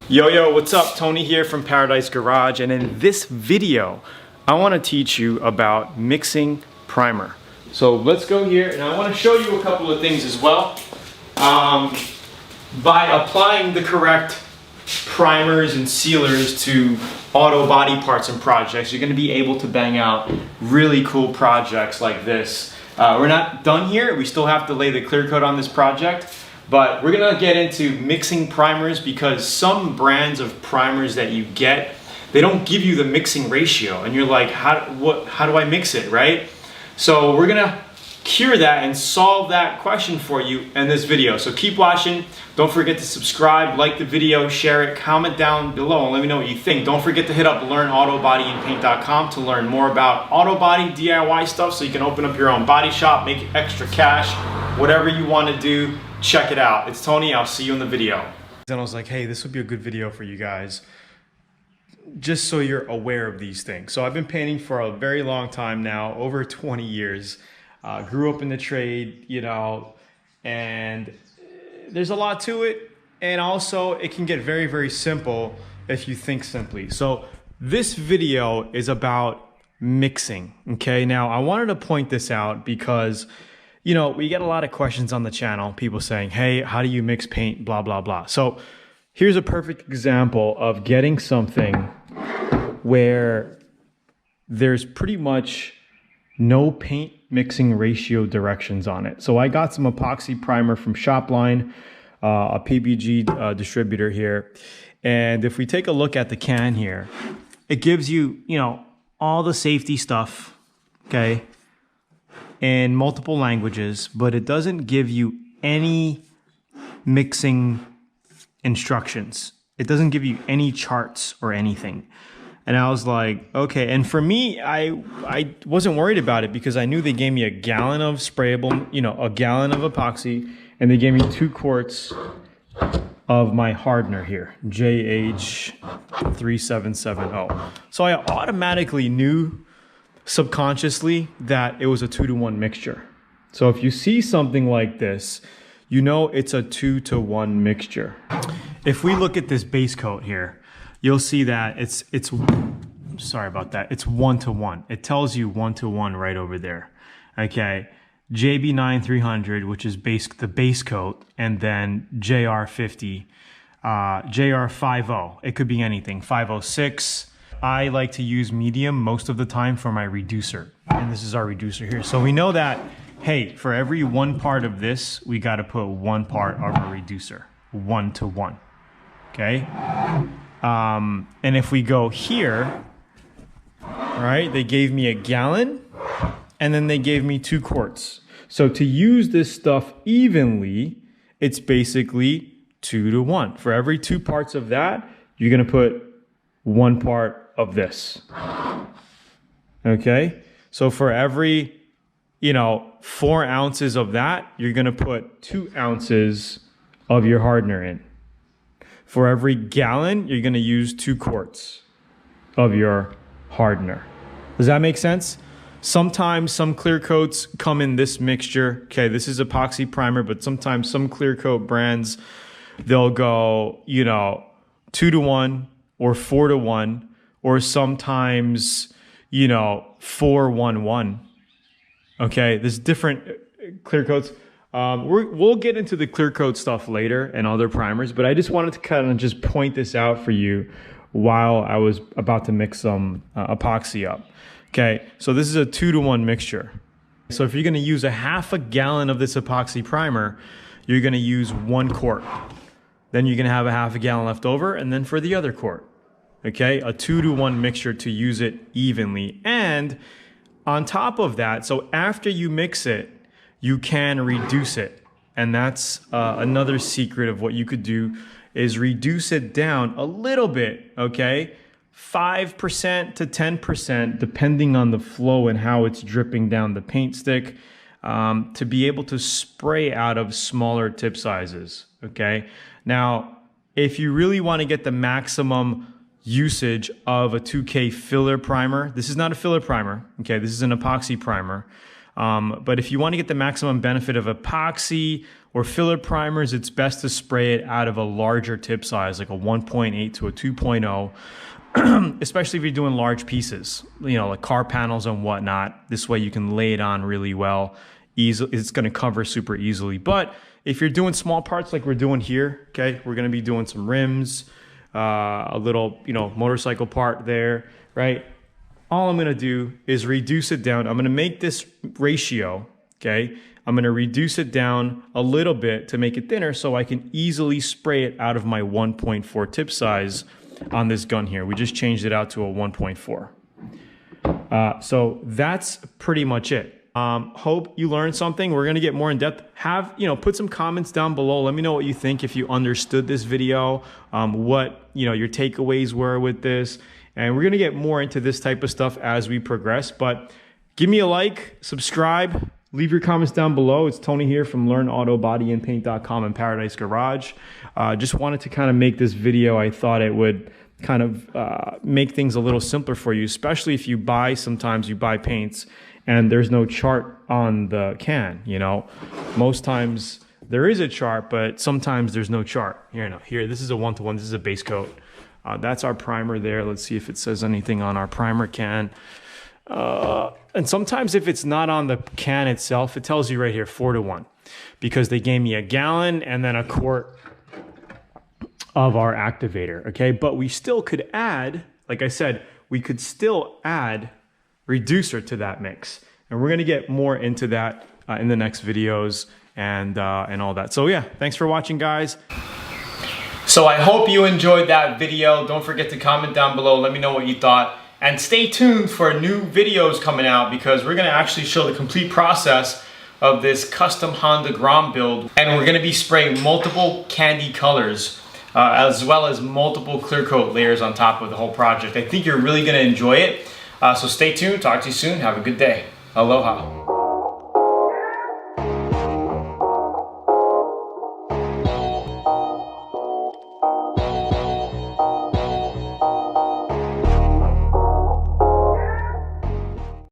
Yo, what's up? Tony here from Paradise Garage, and in this video, I want to teach you about mixing primer. So let's go here, and I want to show you a couple of things as well. By applying the correct primers and sealers to auto body parts and projects, you're going to be able to bang out really cool projects like this. We're not done here. We still have to lay the clear coat on this project. But we're gonna get into mixing primers because some brands of primers that you get, they don't give you the mixing ratio, and you're like, how do I mix it, right? So we're gonna cure that and solve that question for you in this video. So keep watching. Don't forget to subscribe, like the video, share it, comment down below and let me know what you think. Don't forget to hit up learnautobodyandpaint.com to learn more about auto body DIY stuff so you can open up your own body shop, make extra cash, whatever you want to do. Check it out. It's Tony. I'll see you in the video. And I was like, hey, this would be a good video for you guys, just so you're aware of these things. So I've been painting for a very long time now, over 20 years. Grew up in the trade, you know, and there's a lot to it. And also it can get very, very simple if you think simply. So this video is about mixing, okay? Now I wanted to point this out because you know, we get a lot of questions on the channel, people saying, hey, how do you mix paint, blah, blah, blah. So here's a perfect example of getting something where there's pretty much no paint mixing ratio directions on it. So I got some epoxy primer from Shopline, a PBG distributor here. And if we take a look at the can here, it gives you, you know, all the safety stuff, okay? In multiple languages, but it doesn't give you any mixing instructions. It doesn't give you any charts or anything. And I was like, okay. And for me, I wasn't worried about it because I knew they gave me a gallon of sprayable, you know, a gallon of epoxy, and they gave me 2 quarts of my hardener here, JH3770. So I automatically knew subconsciously that it was a 2-to-1 mixture. So if you see something like this, you know it's a 2-to-1 mixture. If we look at this base coat here, you'll see that it's sorry about that, it's 1-to-1. It tells you 1-to-1 right over there. Okay, JB9300, which is the base coat, and then JR50, JR50. It could be anything, 506. I like to use medium most of the time for my reducer. And this is our reducer here. So we know that, hey, for every 1 part of this, we got to put 1 part of a reducer, 1-to-1, okay? And if we go here, all right, they gave me a gallon and then they gave me 2 quarts. So to use this stuff evenly, it's basically 2-to-1. For every 2 parts of that, you're going to put 1 part of this. Okay, so for every, you know, 4 ounces of that, you're gonna put 2 ounces of your hardener in. For every gallon, you're gonna use 2 quarts of your hardener. Does that make sense? Sometimes some clear coats come in this mixture. Okay, this is epoxy primer, but sometimes some clear coat brands, they'll go, you know, 2-to-1 or 4-to-1. Or sometimes, you know, 4-1-1. Okay, there's different clear coats. We'll get into the clear coat stuff later and other primers, but I just wanted to kind of just point this out for you while I was about to mix some epoxy up. Okay, so this is a 2-to-1 mixture. So if you're going to use a half a gallon of this epoxy primer, you're going to use 1 quart. Then you're going to have a half a gallon left over, and then for the other quart. Okay, a 2-to-1 mixture to use it evenly. And on top of that, so after you mix it, you can reduce it. And that's another secret of what you could do is reduce it down a little bit, okay? 5% to 10%, depending on the flow and how it's dripping down the paint stick, to be able to spray out of smaller tip sizes, okay? Now, if you really want to get the maximum usage of a 2K filler primer. This is not a filler primer, okay? This is an epoxy primer. But if you want to get the maximum benefit of epoxy or filler primers, it's best to spray it out of a larger tip size, like a 1.8 to a 2.0, especially if you're doing large pieces, you know, like car panels and whatnot. This way you can lay it on really well. It's going to cover super easily. But if you're doing small parts like we're doing here, okay, we're going to be doing some rims, a little, you know, motorcycle part there, right? All I'm going to do is reduce it down. I'm going to make this ratio, okay? I'm going to reduce it down a little bit to make it thinner so I can easily spray it out of my 1.4 tip size on this gun here. We just changed it out to a 1.4. So that's pretty much it. Hope you learned something. We're going to get more in depth. Put some comments down below. Let me know what you think, if you understood this video, what, your takeaways were with this. And we're going to get more into this type of stuff as we progress. But give me a like, subscribe, leave your comments down below. It's Tony here from LearnAutoBodyAndPaint.com and Paradise Garage. Just wanted to kind of make this video. I thought it would kind of make things a little simpler for you, especially if sometimes you buy paints and there's no chart on the can. Most times there is a chart, but sometimes there's no chart. Here, this is a 1-to-1. This is a base coat. That's our primer there. Let's see if it says anything on our primer can. And sometimes if it's not on the can itself, it tells you right here, 4-to-1, because they gave me a gallon and then a quart of our activator. Okay. But we still could add, like I said, we could still add reducer to that mix. And we're going to get more into that in the next videos and all that. So yeah, thanks for watching, guys. So I hope you enjoyed that video. Don't forget to comment down below. Let me know what you thought. And stay tuned for new videos coming out, because we're going to actually show the complete process of this custom Honda Grom build. And we're going to be spraying multiple candy colors, as well as multiple clear coat layers on top of the whole project. I think you're really going to enjoy it. So stay tuned. Talk to you soon. Have a good day. Aloha.